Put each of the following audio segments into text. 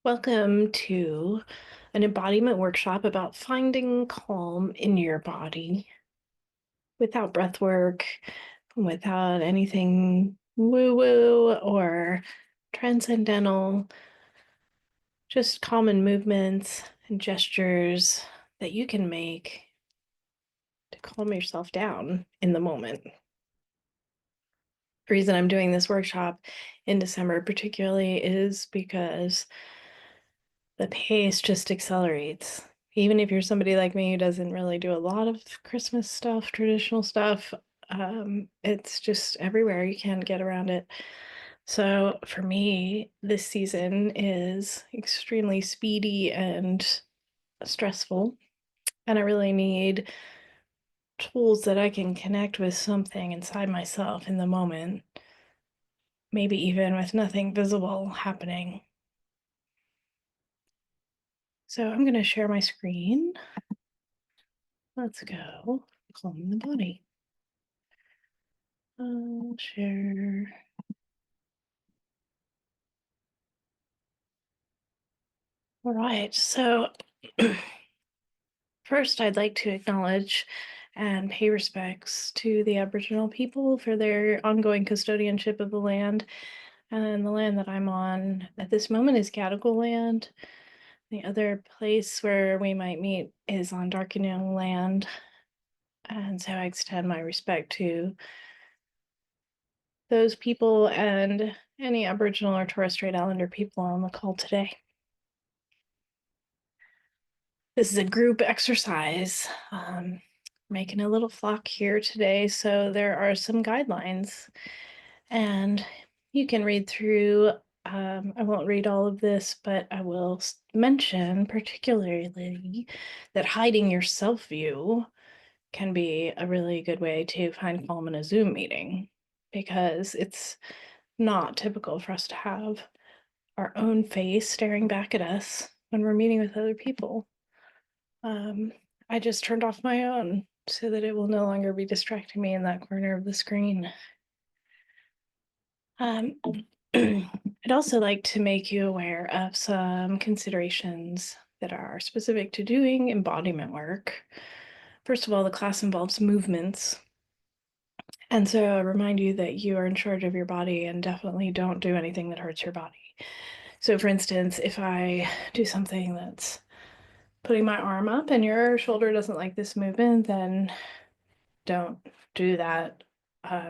Welcome to an embodiment workshop about finding calm in your body without breath work, without anything woo-woo or transcendental, just common movements and gestures that you can make to calm yourself down in the moment. The reason I'm doing this workshop in December particularly is because the pace just accelerates. Even if you're somebody like me who doesn't really do a lot of Christmas stuff, traditional stuff, it's just everywhere. You can't get around it. So for me, this season is extremely speedy and stressful, and I really need tools that I can connect with something inside myself in the moment, maybe even with nothing visible happening. So I'm going to share my screen. Let's go. Calm the body. I'll share. All right. So first, I'd like to acknowledge and pay respects to the Aboriginal people for their ongoing custodianship of the land. And the land that I'm on at this moment is Gadigal land. The other place where we might meet is on Darkinjung land. And so I extend my respect to those people and any Aboriginal or Torres Strait Islander people on the call today. This is a group exercise. Making a little flock here today, so there are some guidelines, and you can read through. I won't read all of this, but I will mention particularly that hiding your self view can be a really good way to find calm in a Zoom meeting, because it's not typical for us to have our own face staring back at us when we're meeting with other people. I just turned off my own so that it will no longer be distracting me in that corner of the screen. I'd also like to make you aware of some considerations that are specific to doing embodiment work. First of all, the class involves movements. And so I remind you that you are in charge of your body and definitely don't do anything that hurts your body. So for instance, if I do something that's putting my arm up and your shoulder doesn't like this movement, then don't do that.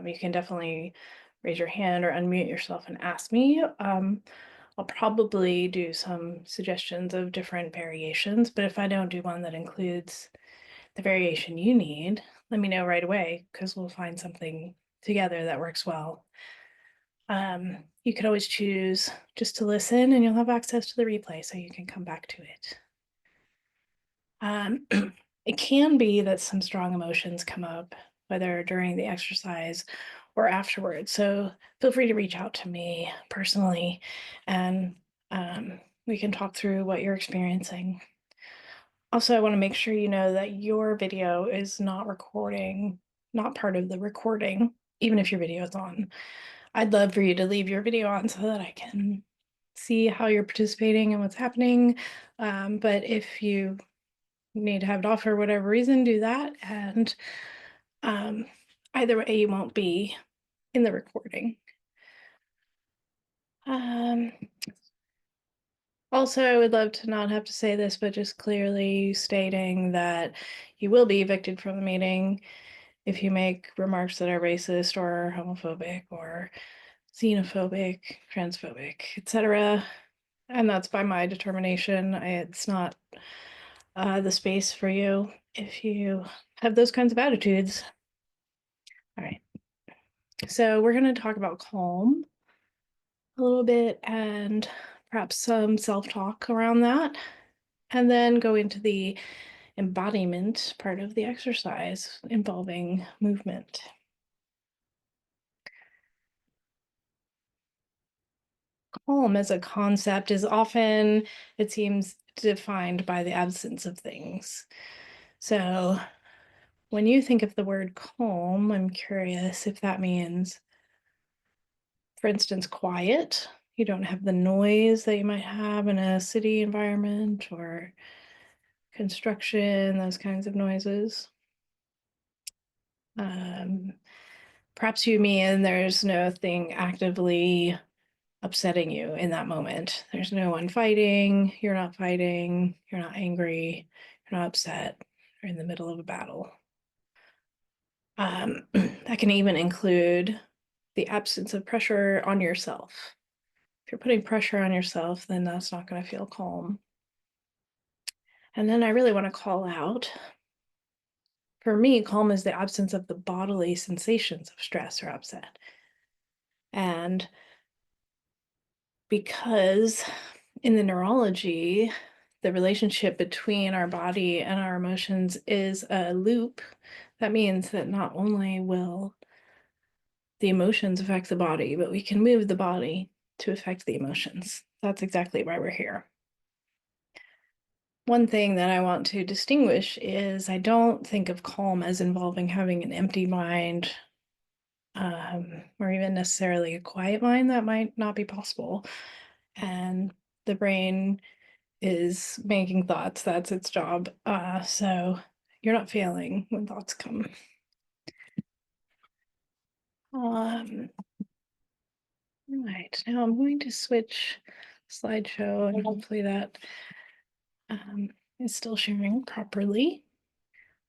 You can definitely raise your hand or unmute yourself and ask me. I'll probably do some suggestions of different variations, but if I don't do one that includes the variation you need, let me know right away, because we'll find something together that works well. You could always choose just to listen, and you'll have access to the replay so you can come back to it. It can be that some strong emotions come up, whether during the exercise or afterwards. So feel free to reach out to me personally, and we can talk through what you're experiencing. Also, I want to make sure you know that your video is not recording, not part of the recording, even if your video is on. I'd love for you to leave your video on so that I can see how you're participating and what's happening. But if you need to have it off for whatever reason, do that. And either way, you won't be in the recording. Also, I would love to not have to say this, but just clearly stating that you will be evicted from the meeting if you make remarks that are racist or homophobic or xenophobic, transphobic, etc. And that's by my determination. It's not the space for you if you have those kinds of attitudes. All right. So we're going to talk about calm a little bit and perhaps some self-talk around that, and then go into the embodiment part of the exercise involving movement. Calm as a concept is often, it seems, defined by the absence of things. So when you think of the word calm, I'm curious if that means, for instance, quiet, You don't have the noise that you might have in a city environment or construction, those kinds of noises. Perhaps you mean there's no thing actively upsetting you in that moment. There's no one fighting, you're not angry, you're not upset, you're in the middle of a battle. That can even include the absence of pressure on yourself. If you're putting pressure on yourself, then that's not going to feel calm. And then I really want to call out, for me, calm is the absence of the bodily sensations of stress or upset. And because in the neurology, the relationship between our body and our emotions is a loop, that means that not only will the emotions affect the body, but we can move the body to affect the emotions. That's exactly why we're here. One thing that I want to distinguish is I don't think of calm as involving having an empty mind, or even necessarily a quiet mind. That might not be possible. And the brain is making thoughts. That's its job. So you're not failing when thoughts come. Right, now I'm going to switch slideshow and hopefully that is still sharing properly.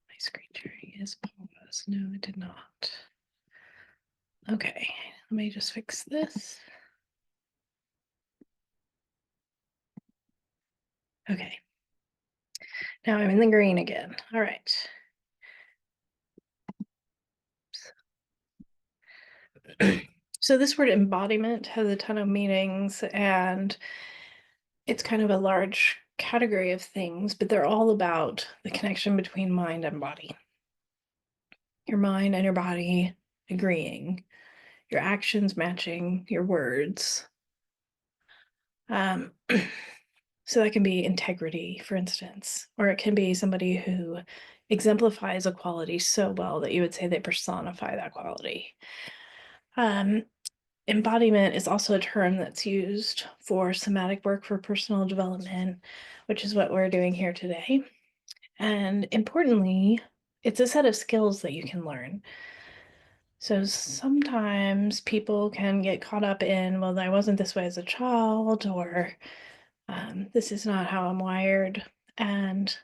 My screen sharing is paused. No, it did not. Okay, let me just fix this. Okay, now I'm in the green again. All right. So this word embodiment has a ton of meanings, and it's kind of a large category of things, but they're all about the connection between mind and body. Your mind and your body agreeing, your actions matching your words. So that can be integrity, for instance, or it can be somebody who exemplifies a quality so well that you would say they personify that quality. Embodiment is also a term that's used for somatic work for personal development, which is what we're doing here today. And importantly, it's a set of skills that you can learn. So sometimes people can get caught up in, well, I wasn't this way as a child, or this is not how I'm wired. And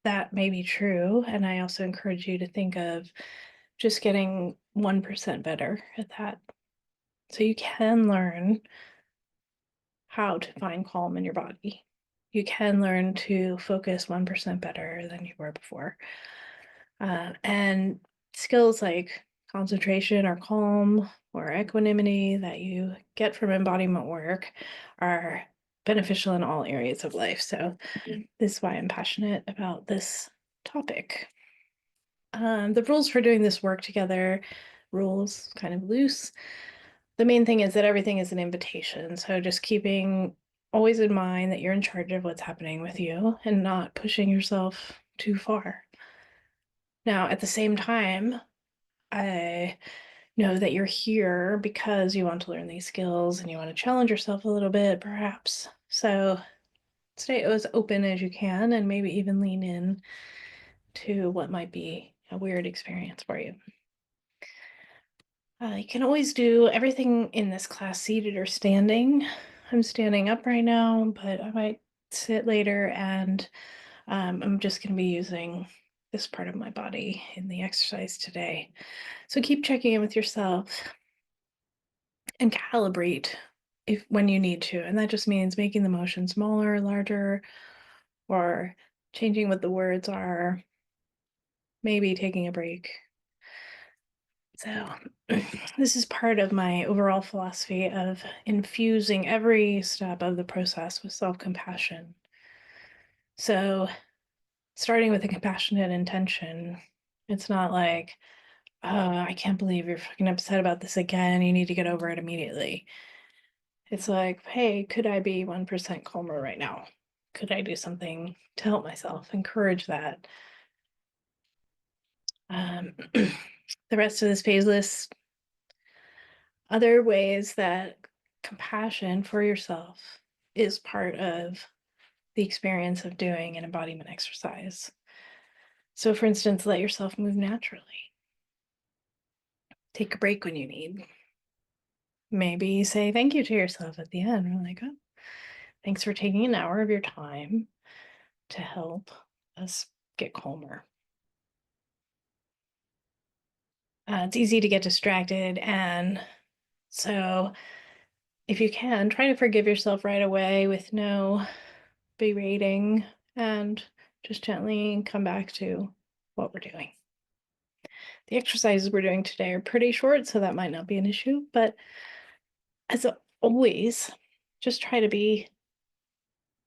that may be true. And I also encourage you to think of just getting 1% better at that. So you can learn how to find calm in your body. You can learn to focus 1% better than you were before. And skills like concentration or calm or equanimity that you get from embodiment work are beneficial in all areas of life. So this is why I'm passionate about this topic. The rules for doing this work together, rules kind of loose. The main thing is that everything is an invitation. So just keeping always in mind that you're in charge of what's happening with you and not pushing yourself too far. Now, at the same time, I know that you're here because you want to learn these skills and you want to challenge yourself a little bit, perhaps. So stay as open as you can and maybe even lean in to what might be a weird experience for you. You can always do everything in this class seated or standing. I'm standing up right now, but I might sit later, and I'm just going to be using this part of my body in the exercise today. So keep checking in with yourself and calibrate if when you need to. And that just means making the motion smaller, larger, or changing what the words are, maybe taking a break. So this is part of my overall philosophy of infusing every step of the process with self-compassion. So starting with a compassionate intention, it's not like, oh, I can't believe you're fucking upset about this again. You need to get over it immediately. It's like, hey, could I be 1% calmer right now? Could I do something to help myself? Encourage that. The rest of this phase list, other ways that compassion for yourself is part of the experience of doing an embodiment exercise. So, for instance, let yourself move naturally. Take a break when you need. Maybe say thank you to yourself at the end. We're like, oh, thanks for taking an hour of your time to help us get calmer. It's easy to get distracted. And so, if you can, try to forgive yourself right away with no berating and just gently come back to what we're doing. The exercises we're doing today are pretty short, so that might not be an issue. But as always, just try to be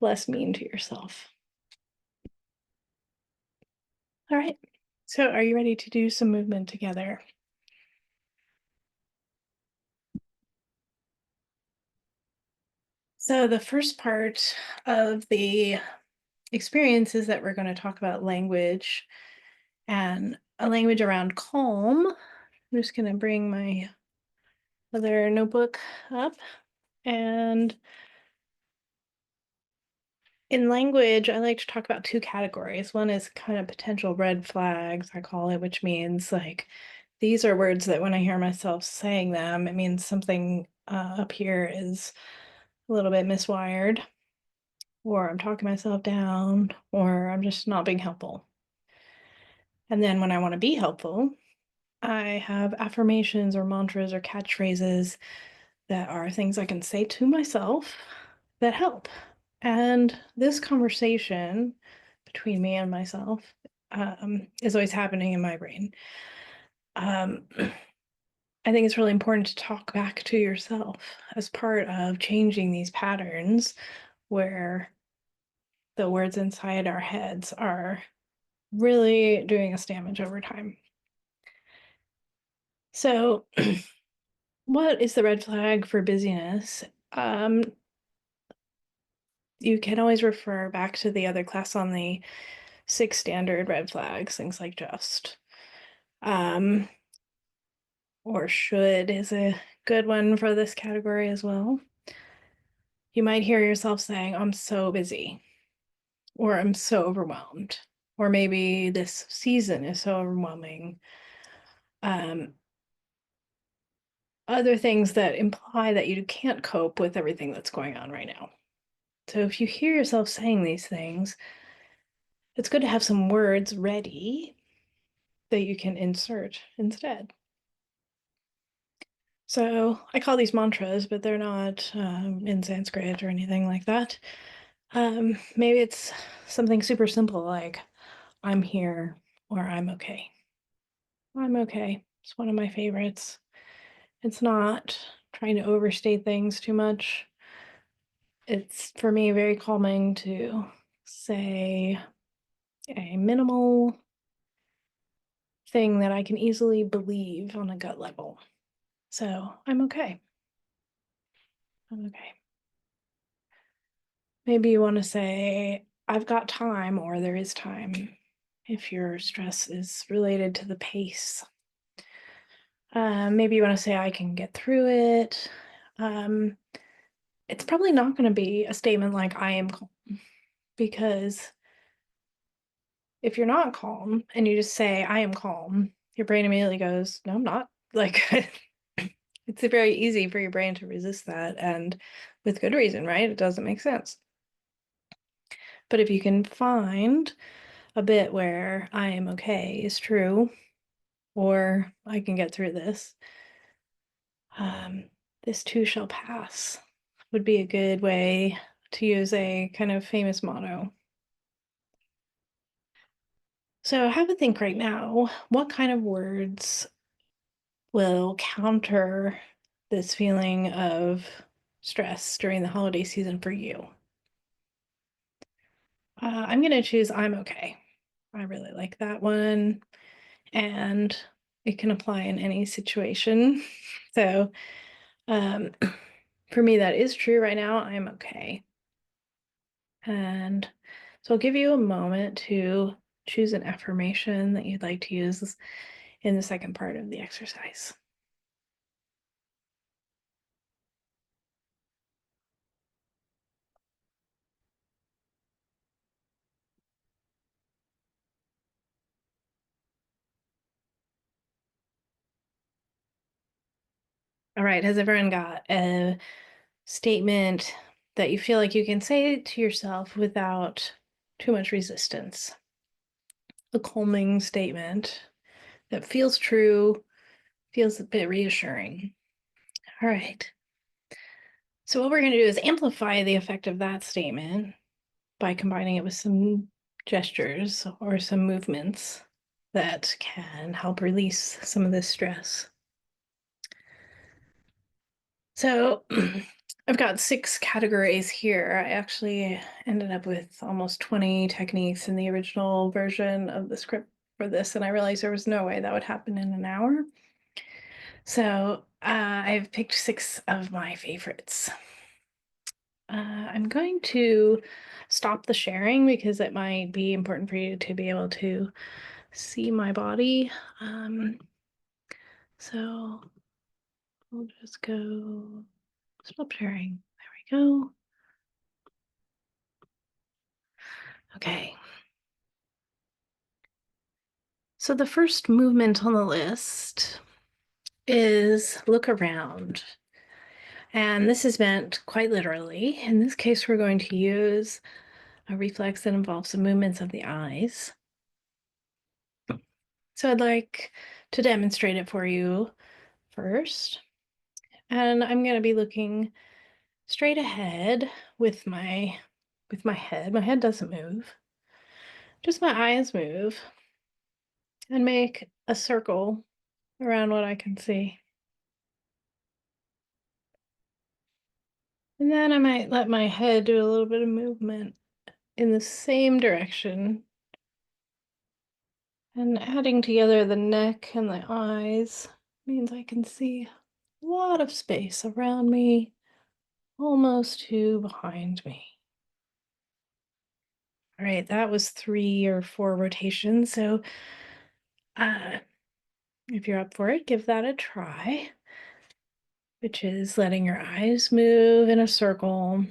less mean to yourself. All right. So, are you ready to do some movement together? So, the first part of the experience is that we're going to talk about language and a language around calm. I'm just going to bring my other notebook up. And in language, I like to talk about two categories. One is kind of potential red flags, I call it, which means like these are words that when I hear myself saying them, it means something up here is a little bit miswired, or I'm talking myself down, or I'm just not being helpful. And then when I want to be helpful, I have affirmations or mantras or catchphrases that are things I can say to myself that help. And this conversation between me and myself is always happening in my brain. I think it's really important to talk back to yourself as part of changing these patterns where the words inside our heads are really doing us damage over time. So, what is the red flag for busyness? You can always refer back to the other class on the 6 standard red flags, things like just. Or should is a good one for this category as well. You might hear yourself saying, I'm so busy, or I'm so overwhelmed, or maybe this season is so overwhelming. Other things that imply that you can't cope with everything that's going on right now. So if you hear yourself saying these things, it's good to have some words ready that you can insert instead. So I call these mantras, but they're not in Sanskrit or anything like that. Maybe it's something super simple like, I'm here or I'm okay. I'm okay. It's one of my favorites. It's not trying to overstate things too much. It's for me very calming to say a minimal thing that I can easily believe on a gut level. So I'm okay. I'm okay. Maybe you want to say, I've got time, or there is time if your stress is related to the pace. Maybe you want to say, I can get through it. It's probably not going to be a statement like, I am calm, because if you're not calm and you just say, I am calm, your brain immediately goes, no, I'm not. Like, it's very easy for your brain to resist that, and with good reason, right? It doesn't make sense. But if you can find a bit where I am okay is true, or I can get through this, this too shall pass would be a good way to use a kind of famous motto. So have a think right now, what kind of words will counter this feeling of stress during the holiday season for you? I'm going to choose I'm okay. I really like that one, and it can apply in any situation. So for me, that is true right now. I'm okay. And so I'll give you a moment to choose an affirmation that you'd like to use in the second part of the exercise. All right, has everyone got a statement that you feel like you can say to yourself without too much resistance? A calming statement that feels true, feels a bit reassuring. All right. So what we're going to do is amplify the effect of that statement by combining it with some gestures or some movements that can help release some of this stress. So I've got 6 categories here. I actually ended up with almost 20 techniques in the original version of the script for this, and I realized there was no way that would happen in an hour. So I've picked 6 of my favorites. I'm going to stop the sharing because it might be important for you to be able to see my body. So we'll just go stop sharing. There we go. Okay. So the first movement on the list is look around. And this is meant quite literally. In this case, we're going to use a reflex that involves some movements of the eyes. So I'd like to demonstrate it for you first. And I'm going to be looking straight ahead with my head. My head doesn't move. Just my eyes move and make a circle around what I can see. And then I might let my head do a little bit of movement in the same direction. And adding together the neck and the eyes means I can see a lot of space around me, almost to behind me. All right, that was 3 or 4 rotations. So if you're up for it, give that a try, which is letting your eyes move in a circle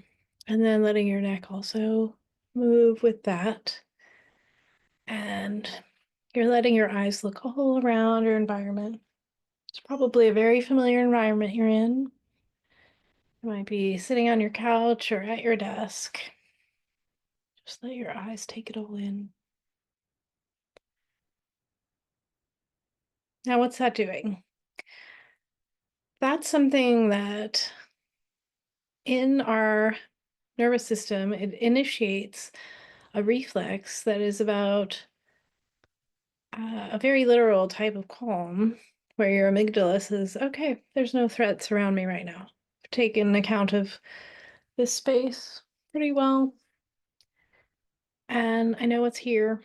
and then letting your neck also move with that. And you're letting your eyes look all around your environment. It's probably a very familiar environment you're in. You might be sitting on your couch or at your desk. Just let your eyes take it all in. Now, what's that doing? That's something that in our nervous system, it initiates a reflex that is about a very literal type of calm where your amygdala says, okay, there's no threats around me right now. I've taken account of this space pretty well, and I know what's here.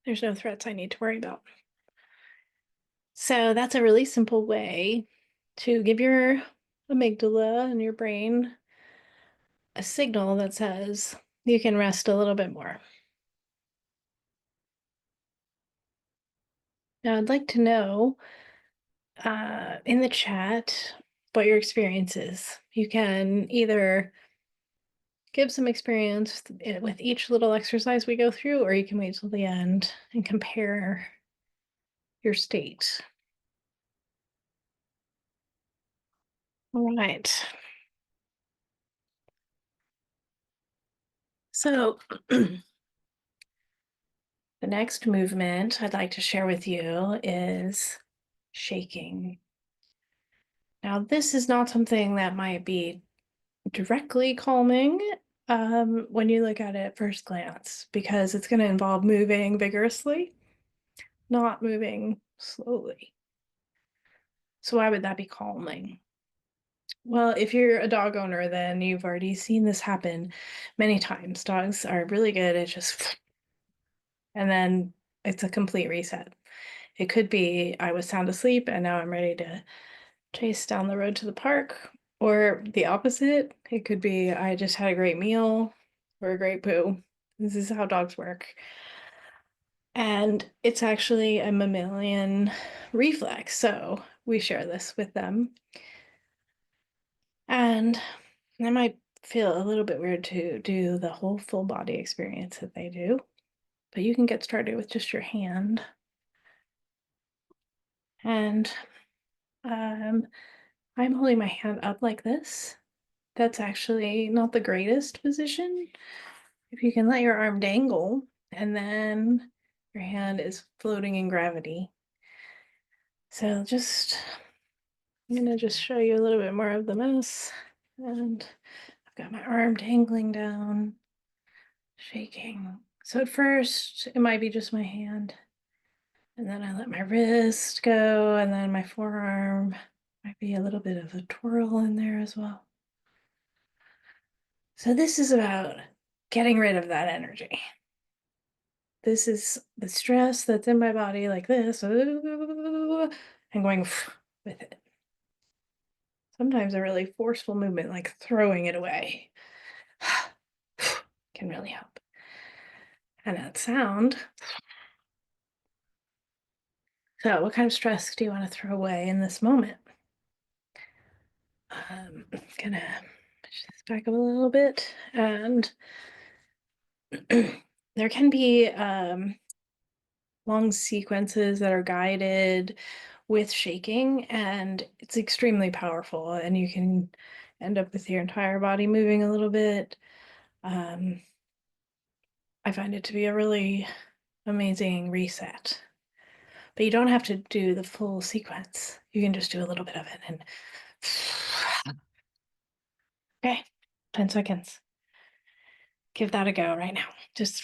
There's no threats I need to worry about. So that's a really simple way to give your amygdala and your brain a signal that says you can rest a little bit more. Now, I'd like to know in the chat what your experience is. You can either give some experience with each little exercise we go through, or you can wait till the end and compare your state. All right. So the next movement I'd like to share with you is shaking. Now, this is not something that might be directly calming when you look at it at first glance, because it's going to involve moving vigorously, not moving slowly. So why would that be calming? Well, if you're a dog owner, then you've already seen this happen many times. Dogs are really good at just, and then it's a complete reset. It could be I was sound asleep and now I'm ready to chase down the road to the park, or the opposite. It could be I just had a great meal or a great poo. This is how dogs work. And it's actually a mammalian reflex, so we share this with them. And it might feel a little bit weird to do the whole full body experience that they do, but you can get started with just your hand. And Um, I'm holding my hand up like this. That's actually not the greatest position. If you can let your arm dangle and then your hand is floating in gravity. So I'm gonna just show you a little bit more of the mess. And I've got my arm dangling down, shaking. So at first it might be just my hand. And then I let my wrist go, and then my forearm might be a little bit of a twirl in there as well. So this is about getting rid of that energy. This is the stress that's in my body like this, and going with it. Sometimes a really forceful movement, like throwing it away, can really help. And that sound. So, what kind of stress do you want to throw away in this moment? Gonna push this back up a little bit, and there can be long sequences that are guided with shaking, and it's extremely powerful, and you can end up with your entire body moving a little bit. I find it to be a really amazing reset. But you don't have to do the full sequence. You can just do a little bit of it and okay, 10 seconds. Give that a go right now. Just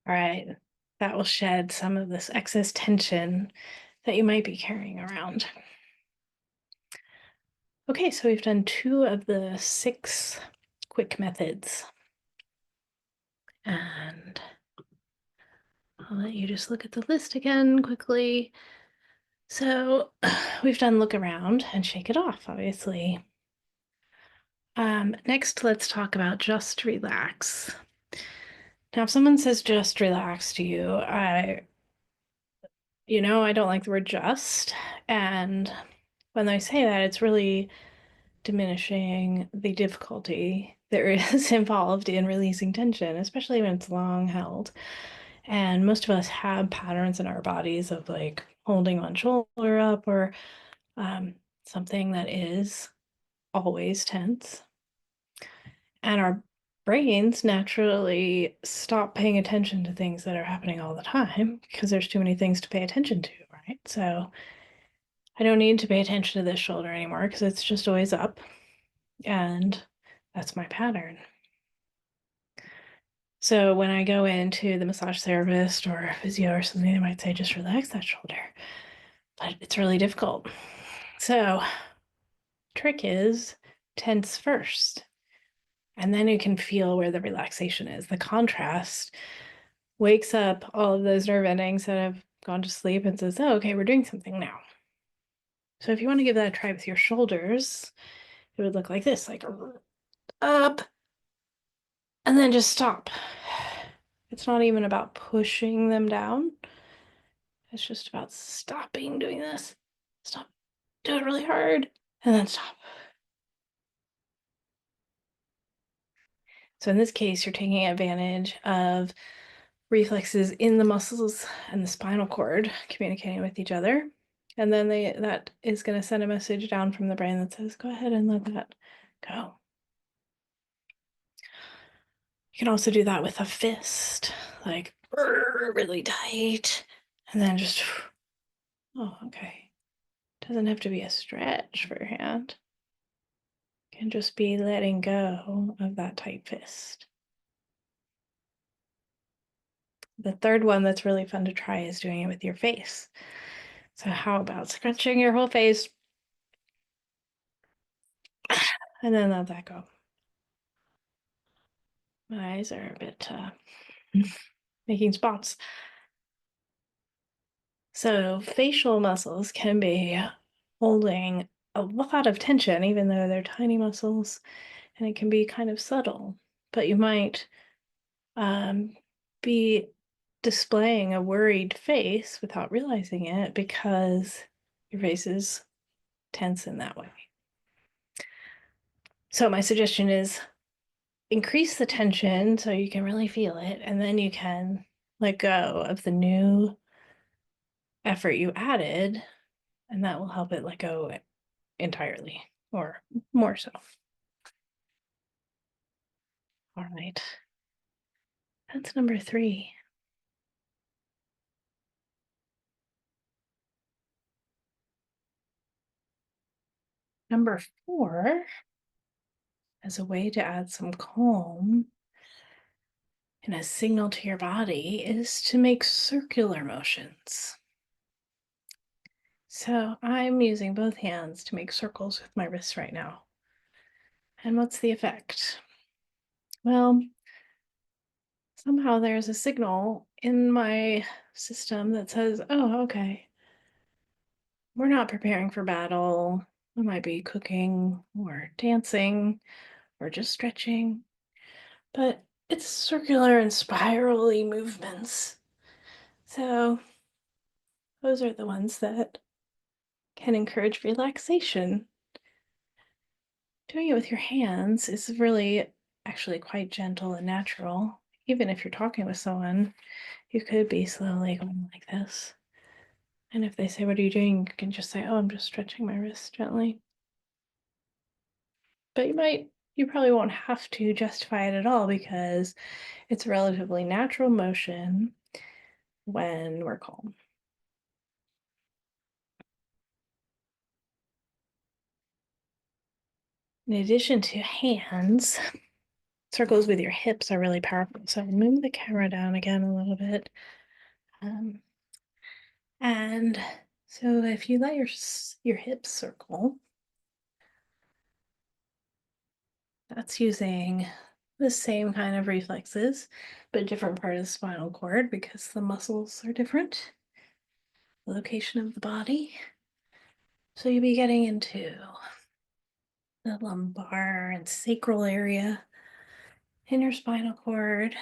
all right. That will shed some of this excess tension that you might be carrying around. Okay, so we've done 2 of the 6 quick methods. And I'll let you just look at the list again quickly. So we've done look around and shake it off, obviously. Next, let's talk about just relax. Now, if someone says just relax to you, I don't like the word just. And when they say that, it's really diminishing the difficulty there is involved in releasing tension, especially when it's long held. And most of us have patterns in our bodies of like holding one shoulder up or something that is always tense. And our brains naturally stop paying attention to things that are happening all the time because there's too many things to pay attention to, right? So I don't need to pay attention to this shoulder anymore because it's just always up. And that's my pattern. So when I go into the massage therapist or physio or something, they might say, just relax that shoulder. But it's really difficult. So trick is tense first. And then you can feel where the relaxation is. The contrast wakes up all of those nerve endings that have gone to sleep and says, oh, okay, we're doing something now. So if you want to give that a try with your shoulders, it would look like this, like up, and then just stop. It's not even about pushing them down. It's just about stopping doing this. Stop. Do it really hard, and then stop. So in this case, you're taking advantage of reflexes in the muscles and the spinal cord communicating with each other. And then that is going to send a message down from the brain that says, go ahead and let that go. You can also do that with a fist, like really tight, and then just, oh, okay. Doesn't have to be a stretch for your hand. It can just be letting go of that tight fist. The third one that's really fun to try is doing it with your face. So how about scrunching your whole face and then let that go? My eyes are a bit making spots. So facial muscles can be holding a lot of tension, even though they're tiny muscles, and it can be kind of subtle. But you might be displaying a worried face without realizing it because your face is tense in that way. So my suggestion is increase the tension so you can really feel it, and then you can let go of the new effort you added, and that will help it let go entirely, or more so. All right. That's number 3. Number 4, as a way to add some calm and a signal to your body, is to make circular motions. So I'm using both hands to make circles with my wrists right now. And what's the effect? Well, somehow there's a signal in my system that says, oh, okay, we're not preparing for battle. We might be cooking or dancing or just stretching, but it's circular and spirally movements. So those are the ones that can encourage relaxation. Doing it with your hands is really actually quite gentle and natural. Even if you're talking with someone, you could be slowly going like this. And if they say, what are you doing? You can just say, oh, I'm just stretching my wrist gently. But you probably won't have to justify it at all because it's relatively natural motion when we're calm. In addition to hands, circles with your hips are really powerful. So move the camera down again a little bit. Um, and so if you let your hips circle, that's using the same kind of reflexes, but different part of the spinal cord because the muscles are different, the location of the body. So you'll be getting into the lumbar and sacral area in your spinal cord.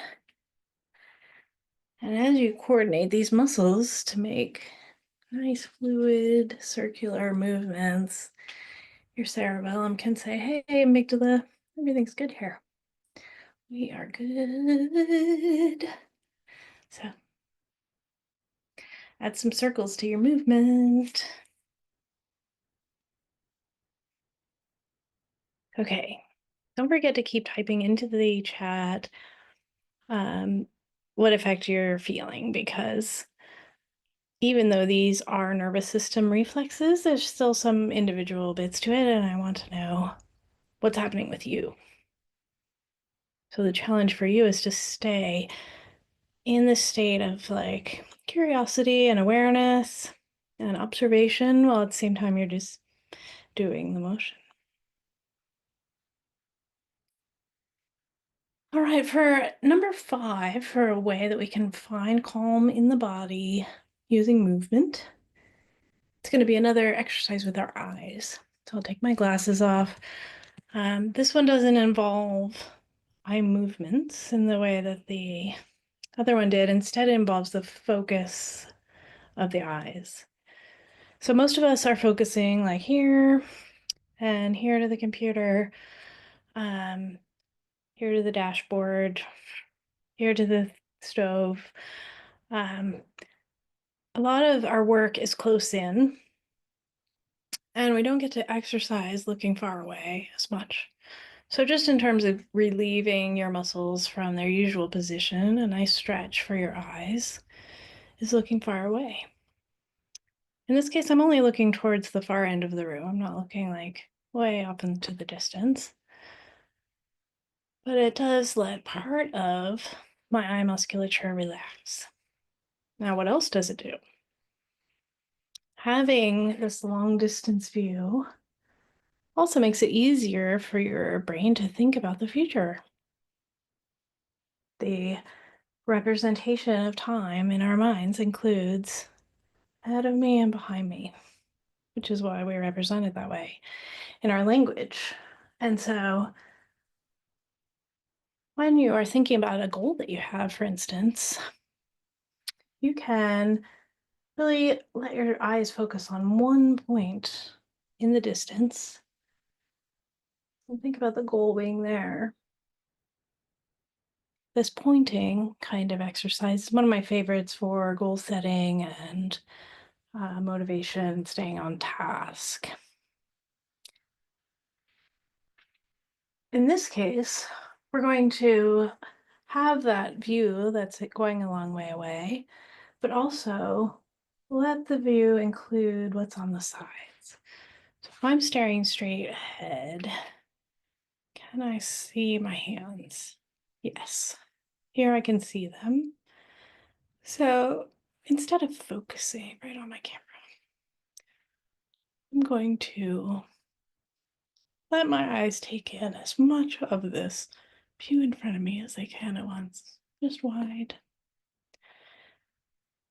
And as you coordinate these muscles to make nice fluid circular movements, your cerebellum can say, hey, amygdala, everything's good here. We are good. So add some circles to your movement. Okay, don't forget to keep typing into the chat what effect you're feeling, because even though these are nervous system reflexes, there's still some individual bits to it, and I want to know what's happening with you. So the challenge for you is to stay in the state of like curiosity and awareness and observation while at the same time you're just doing the motion. All right, for number 5, for a way that we can find calm in the body using movement, it's going to be another exercise with our eyes. So I'll take my glasses off. This one doesn't involve eye movements in the way that the other one did. Instead, it involves the focus of the eyes. So most of us are focusing like here and here to the computer, here to the dashboard, here to the stove. A lot of our work is close in, and we don't get to exercise looking far away as much. So just in terms of relieving your muscles from their usual position, a nice stretch for your eyes is looking far away. In this case, I'm only looking towards the far end of the room. I'm not looking like way up into the distance. But it does let part of my eye musculature relax. Now, what else does it do? Having this long distance view also makes it easier for your brain to think about the future. The representation of time in our minds includes ahead of me and behind me, which is why we represent it that way in our language. And so when you are thinking about a goal that you have, for instance, you can really let your eyes focus on one point in the distance and think about the goal being there. This pointing kind of exercise is one of my favorites for goal setting and motivation, staying on task. In this case, we're going to have that view that's going a long way away, but also let the view include what's on the sides. So if I'm staring straight ahead, can I see my hands? Yes, here I can see them. So instead of focusing right on my camera, I'm going to let my eyes take in as much of this view in front of me as I can at once, just wide.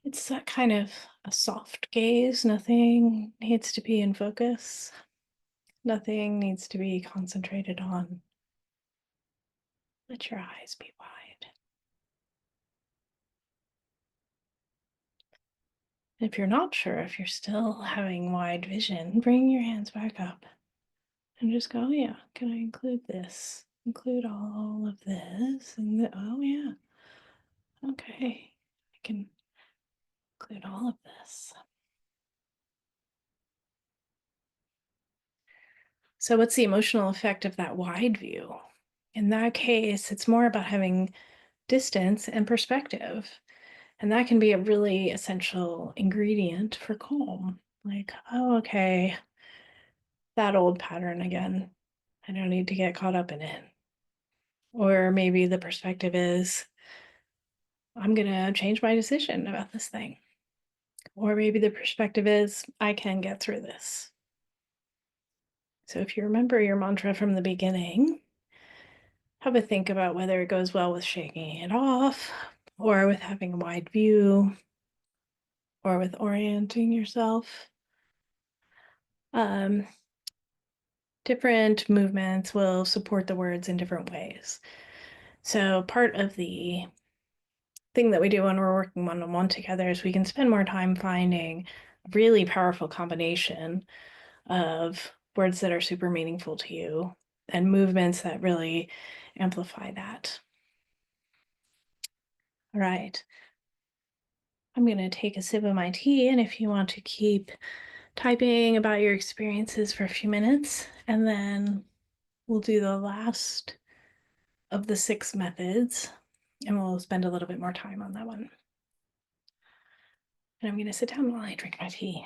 It's that kind of a soft gaze. Nothing needs to be in focus. Nothing needs to be concentrated on. Let your eyes be wide. If you're not sure if you're still having wide vision, bring your hands back up and just go, oh, yeah, can I include this? Include all of this and oh yeah. Okay, I can include all of this. So what's the emotional effect of that wide view? In that case, it's more about having distance and perspective. And that can be a really essential ingredient for calm. Like, oh, okay, that old pattern again. I don't need to get caught up in it. Or maybe the perspective is, I'm going to change my decision about this thing. Or maybe the perspective is, I can get through this. So if you remember your mantra from the beginning, have a think about whether it goes well with shaking it off, or with having a wide view, or with orienting yourself. Different movements will support the words in different ways. So part of the thing that we do when we're working one-on-one together is we can spend more time finding a really powerful combination of words that are super meaningful to you and movements that really amplify that. All right. I'm going to take a sip of my tea, and if you want to keep typing about your experiences for a few minutes, and then we'll do the last of the 6 methods, and we'll spend a little bit more time on that one. And I'm going to sit down while I drink my tea.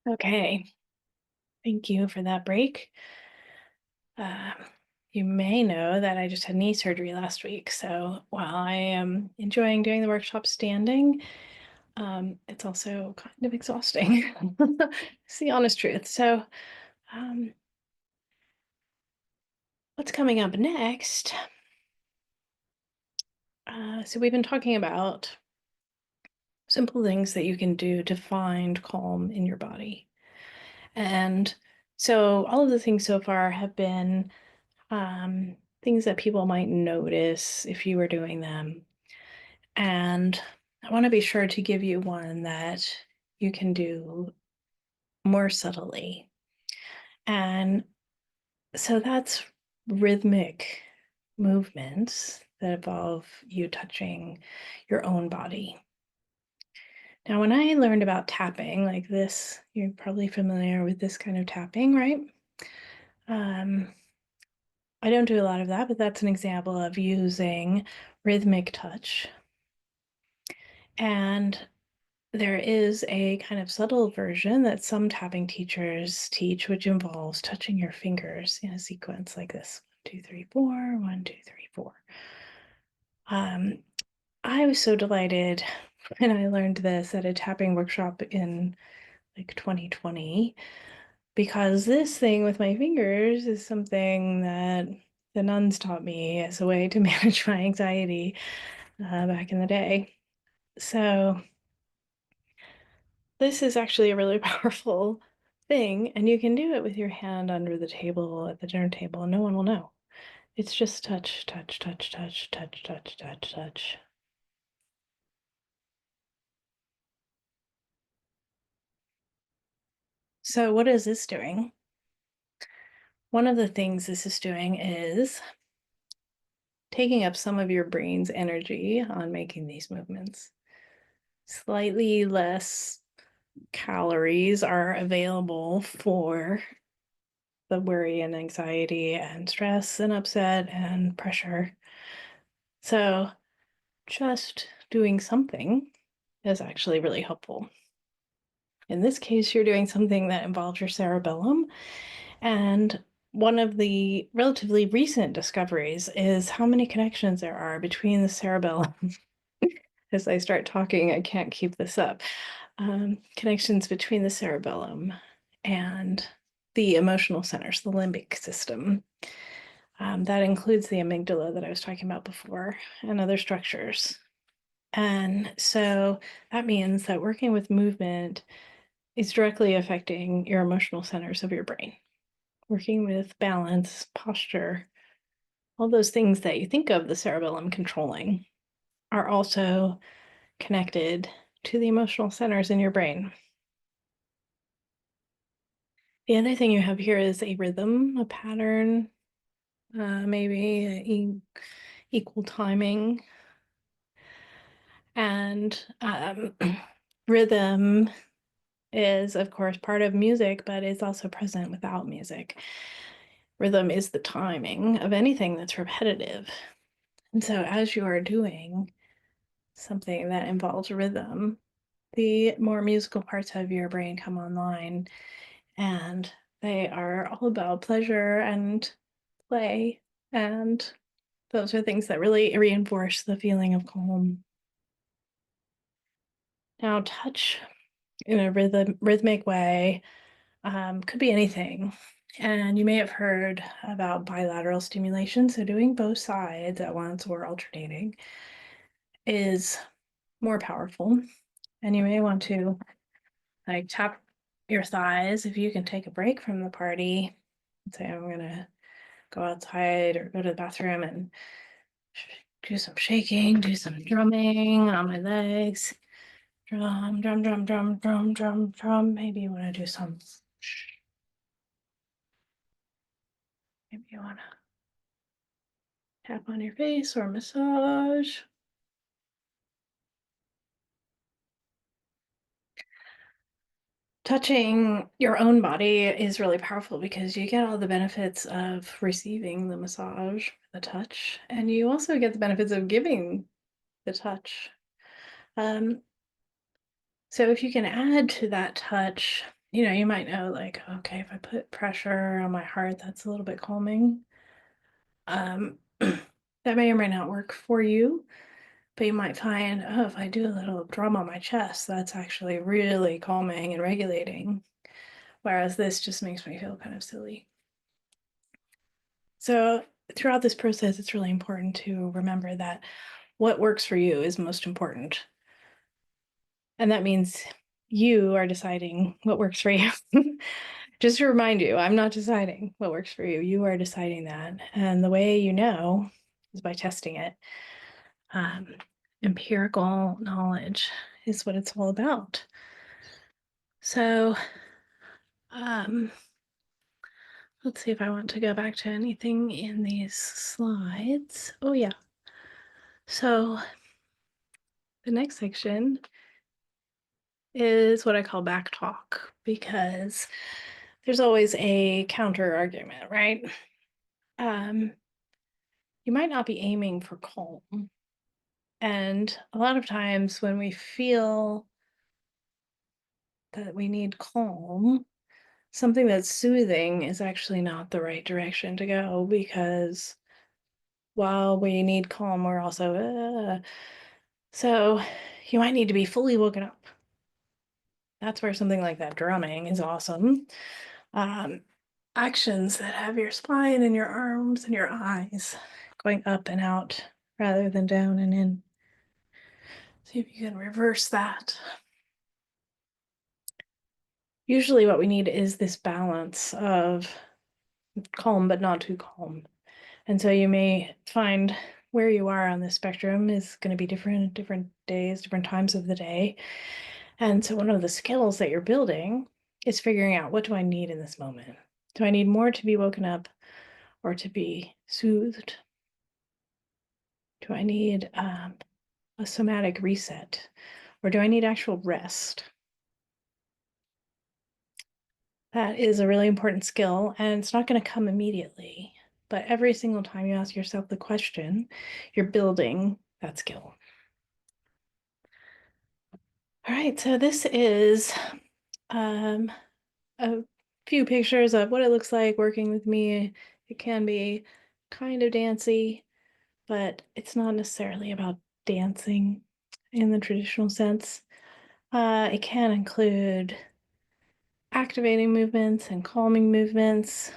Okay, thank you for that break. Uh, you may know that I just had knee surgery last week, so while I am enjoying doing the workshop standing, it's also kind of exhausting. It's the honest truth. So, what's coming up next? So we've been talking about simple things that you can do to find calm in your body. And so all of the things so far have been things that people might notice if you were doing them. And I want to be sure to give you one that you can do more subtly. And so that's rhythmic movements that involve you touching your own body. Now, when I learned about tapping like this, you're probably familiar with this kind of tapping, right? I don't do a lot of that, but that's an example of using rhythmic touch. And there is a kind of subtle version that some tapping teachers teach, which involves touching your fingers in a sequence like this: 1, 2, 3, 4, 1, 2, 3, 4. I was so delighted when I learned this at a tapping workshop in like 2020, because this thing with my fingers is something that the nuns taught me as a way to manage my anxiety back in the day. So this is actually a really powerful thing, and you can do it with your hand under the table at the dinner table, and no one will know. It's just touch, touch, touch, touch, touch, touch, touch, touch. So what is this doing? One of the things this is doing is taking up some of your brain's energy on making these movements. Slightly less calories are available for the worry and anxiety and stress and upset and pressure. So just doing something is actually really helpful. In this case, you're doing something that involves your cerebellum. And one of the relatively recent discoveries is how many connections there are between the cerebellum. As I start talking, I can't keep this up. Connections between the cerebellum and the emotional centers, the limbic system. That includes the amygdala that I was talking about before and other structures. And so that means that working with movement is directly affecting your emotional centers of your brain. Working with balance, posture, all those things that you think of the cerebellum controlling are also connected to the emotional centers in your brain. The other thing you have here is a rhythm, a pattern, maybe equal timing. And rhythm is, of course, part of music, but it's also present without music. Rhythm is the timing of anything that's repetitive. And so as you are doing something that involves rhythm, the more musical parts of your brain come online, and they are all about pleasure and play. And those are things that really reinforce the feeling of calm. Now, touch in a rhythmic way could be anything. And you may have heard about bilateral stimulation. So doing both sides at once or alternating is more powerful. And you may want to like tap your thighs if you can take a break from the party. Say, I'm gonna go outside or go to the bathroom and do some shaking, do some drumming on my legs. Drum, drum, drum, drum, drum, drum, drum. Maybe you want to do some. Maybe you want to tap on your face or massage. Touching your own body is really powerful because you get all the benefits of receiving the massage, the touch, and you also get the benefits of giving the touch. Um, so if you can add to that touch, you might know like, okay, if I put pressure on my heart, that's a little bit calming. That may or may not work for you, but you might find, oh, if I do a little drum on my chest, that's actually really calming and regulating. Whereas this just makes me feel kind of silly. So throughout this process, it's really important to remember that what works for you is most important. And that means you are deciding what works for you. Just to remind you, I'm not deciding what works for you. You are deciding that. And the way you know is by testing it. Um, Empirical knowledge is what it's all about. So, um, let's see if I want to go back to anything in these slides. Oh, yeah. So, the next section is what I call back talk because there's always a counter argument, right? Um, you might not be aiming for calm. And a lot of times when we feel that we need calm, something that's soothing is actually not the right direction to go because while we need calm, we're also, so you might need to be fully woken up. That's where something like that drumming is awesome. Um, Actions that have your spine and your arms and your eyes going up and out rather than down and in. See if you can reverse that. Usually what we need is this balance of calm but not too calm. And so you may find where you are on the spectrum is going to be different, different days, different times of the day. And so one of the skills that you're building is figuring out, what do I need in this moment? Do I need more to be woken up or to be soothed? Do I need a somatic reset, or do I need actual rest? That is a really important skill, and it's not going to come immediately. But every single time you ask yourself the question, you're building that skill. All right, so this is a few pictures of what it looks like working with me. It can be kind of dancey, but it's not necessarily about dancing in the traditional sense. It can include activating movements and calming movements.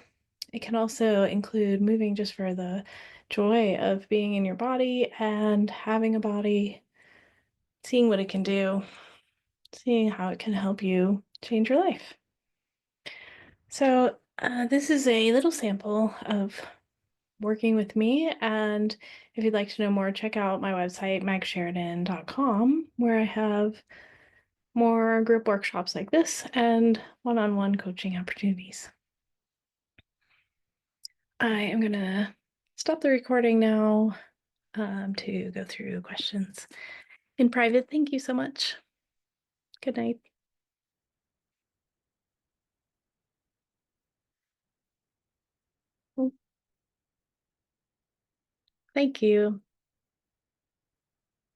It can also include moving just for the joy of being in your body and having a body, seeing what it can do, seeing how it can help you change your life. So, this is a little sample of working with me. And if you'd like to know more, check out my website, magsheridan.com, where I have more group workshops like this and one-on-one coaching opportunities. I am going to stop the recording now to go through questions in private. Thank you so much. Good night. Thank you.